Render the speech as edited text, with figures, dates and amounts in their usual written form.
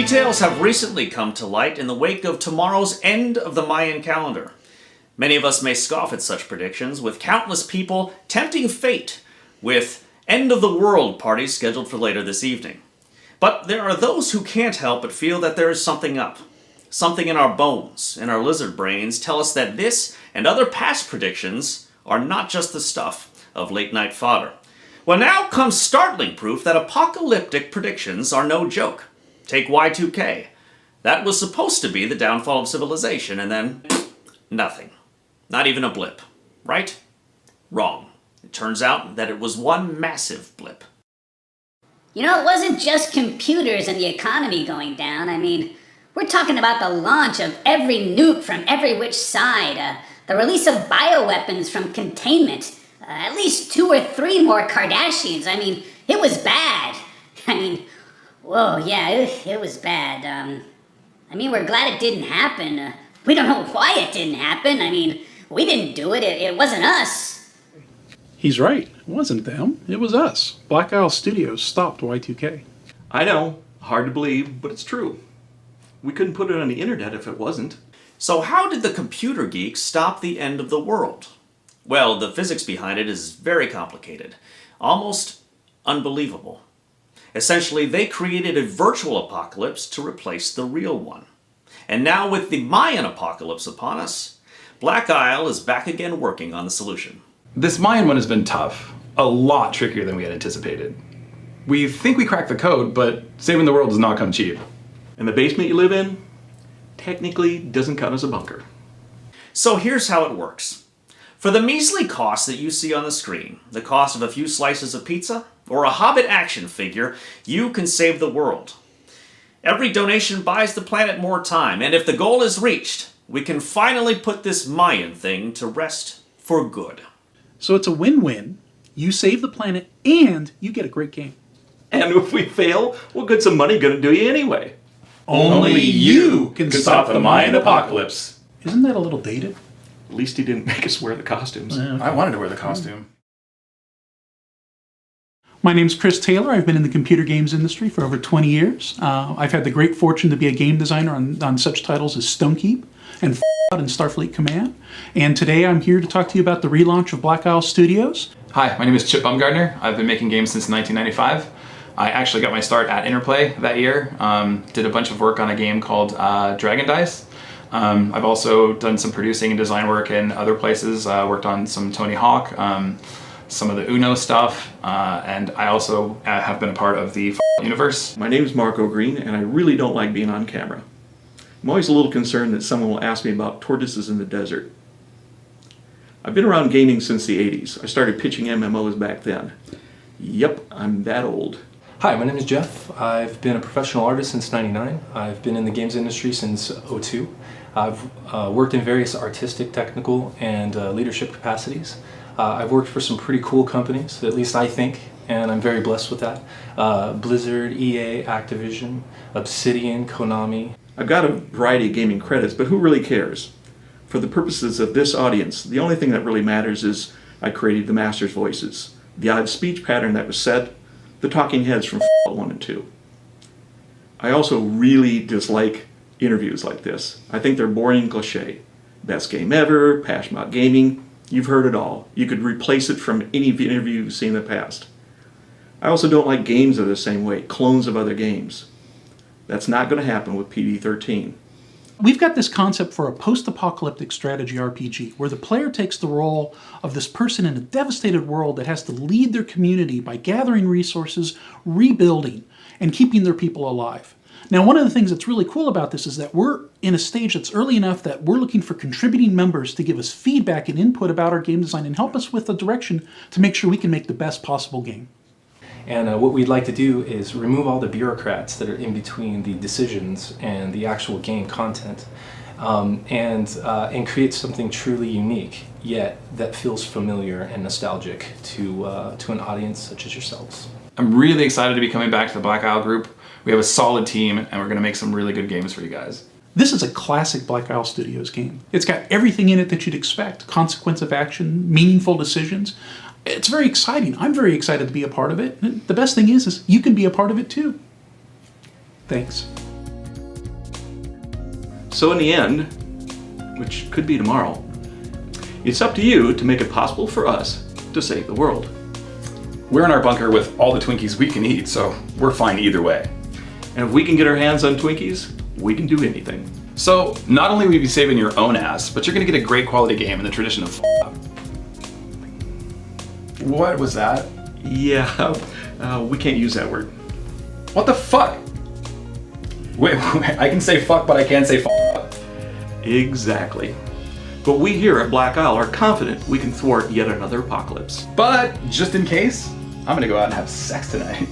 Details have recently come to light in the wake of tomorrow's end of the Mayan calendar. Many of us may scoff at such predictions, with countless people tempting fate with end-of-the-world parties scheduled for later this evening. But there are those who can't help but feel that there is something up. Something in our bones, in our lizard brains, tell us that this and other past predictions are not just the stuff of late-night fodder. Well, now comes startling proof that apocalyptic predictions are no joke. Take Y2K. That was supposed to be the downfall of civilization, and then nothing. Not even a blip. Right? Wrong. It turns out that it was one massive blip. You know, it wasn't just computers and the economy going down. I mean, we're talking about the launch of every nuke from every which side, the release of bioweapons from containment, at least 2 or 3 more Kardashians. I mean, it was bad. I mean, whoa, yeah, it was bad. I mean, we're glad it didn't happen. We don't know why it didn't happen. I mean, we didn't do it. It wasn't us. He's right. It wasn't them. It was us. Black Isle Studios stopped Y2K. I know. Hard to believe, but it's true. We couldn't put it on the internet if it wasn't. So how did the computer geeks stop the end of the world? Well, the physics behind it is very complicated. Almost unbelievable. Essentially, they created a virtual apocalypse to replace the real one. And now with the Mayan apocalypse upon us, Black Isle is back again working on the solution. This Mayan one has been tough. A lot trickier than we had anticipated. We think we cracked the code, but saving the world does not come cheap. And the basement you live in, technically doesn't count as a bunker. So here's how it works. For the measly cost that you see on the screen, the cost of a few slices of pizza, or a Hobbit action figure, you can save the world. Every donation buys the planet more time, and if the goal is reached, we can finally put this Mayan thing to rest for good. So it's a win-win. You save the planet, and you get a great game. And if we fail, what good's some money gonna do you anyway? Only you can stop the Mayan apocalypse. Isn't that a little dated? At least he didn't make us wear the costumes. I wanted to wear the costume. My name's Chris Taylor. I've been in the computer games industry for over 20 years. I've had the great fortune to be a game designer on such titles as Stonekeep and and Starfleet Command. And today I'm here to talk to you about the relaunch of Black Isle Studios. Hi, my name is Chip Bumgardner. I've been making games since 1995. I actually got my start at Interplay that year. Did a bunch of work on a game called Dragon Dice. I've also done some producing and design work in other places. Worked on some Tony Hawk, some of the Uno stuff, and I also have been a part of the universe. My name's Marco Green, and I really don't like being on camera. I'm always a little concerned that someone will ask me about tortoises in the desert. I've been around gaming since the 80s. I started pitching MMOs back then. Yep, I'm that old. Hi, my name is Jeff. I've been a professional artist since '99. I've been in the games industry since '02. I've worked in various artistic, technical, and leadership capacities. I've worked for some pretty cool companies, at least I think, and I'm very blessed with that. Blizzard, EA, Activision, Obsidian, Konami. I've got a variety of gaming credits, but who really cares? For the purposes of this audience, the only thing that really matters is I created the master's voices, the odd speech pattern that was said, the talking heads from Fallout 1 and 2. I also really dislike interviews like this. I think they're boring and cliche. Best game ever, passion about gaming, you've heard it all. You could replace it from any interview you've seen in the past. I also don't like games that are the same way, clones of other games. That's not going to happen with PD-13. We've got this concept for a post-apocalyptic strategy RPG where the player takes the role of this person in a devastated world that has to lead their community by gathering resources, rebuilding, and keeping their people alive. Now, one of the things that's really cool about this is that we're in a stage that's early enough that we're looking for contributing members to give us feedback and input about our game design and help us with the direction to make sure we can make the best possible game. And what we'd like to do is remove all the bureaucrats that are in between the decisions and the actual game content, and create something truly unique, yet that feels familiar and nostalgic to an audience such as yourselves. I'm really excited to be coming back to the Black Isle group. We have a solid team, and we're going to make some really good games for you guys. This is a classic Black Isle Studios game. It's got everything in it that you'd expect. Consequence of action, meaningful decisions. It's very exciting. I'm very excited to be a part of it. The best thing is you can be a part of it too. Thanks. So in the end, which could be tomorrow, it's up to you to make it possible for us to save the world. We're in our bunker with all the Twinkies we can eat, so we're fine either way. And if we can get our hands on Twinkies, we can do anything. So not only will you be saving your own ass, but you're gonna get a great quality game in the tradition of Fallout. What was that? Yeah, we can't use that word. What the fuck? Wait, I can say fuck, but I can't say Fallout. Exactly. But we here at Black Isle are confident we can thwart yet another apocalypse. But just in case, I'm gonna go out and have sex tonight.